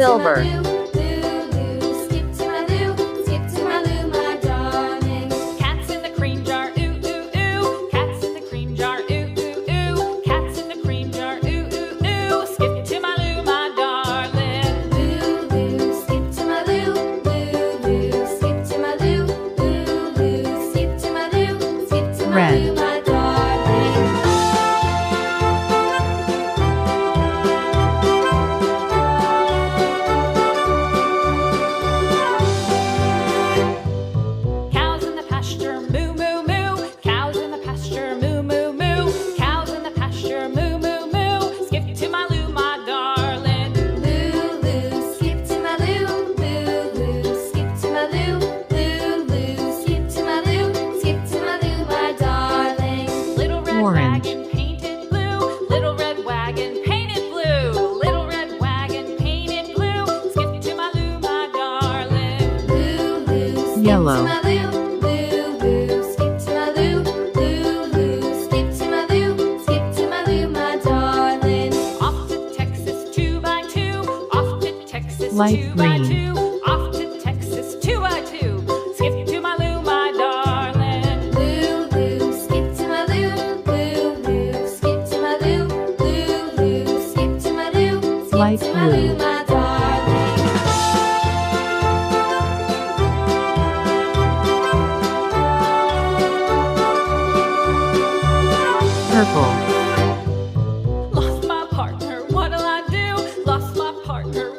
Silver. Skip to my loo, skip to my loo, my darling. Cats in the cream jar, ooh, ooh, ooh. Cats in the cream jar, ooh, ooh, ooh. Cats in the cream jar, ooh, ooh, ooh. Skip to my loo, my darling. Loo, loo, skip to my loo, loo, loo. Skip to my loo, loo, loo. Skip to my loo, skip to my Red. loo, my darling. Cows in the pasture, moo, moo, moo. Cows in the pasture, moo, moo, moo. Cows in the pasture, moo, moo, moo. Skip to my loo, my darling. Loo, loo, skip to my loo, loo, loo. Skip to my loo, loo, loo. Skip to my loo, skip to my loo, my darling. Little red Orange. wagon painted blue. Little red wagon painted blue. Little red wagon painted blue. Skip to my loo, my darling. Loo, loo, skip Yellow. to my loo, loo, loo. Skip to my loo, loo, loo. Skip to my loo, skip to my loo, my darling. Off to Texas 2x2. Off to Texas Light 2x2. Off to Texas 2x2. Skip to my loo, my darling. Loo, loo, skip to my loo, loo, loo. Skip to my loo, loo, loo. Skip to my loo, skip Light to my loo, blue. my darling. Purple. Lost my partner, what'll I do? Lost my partner,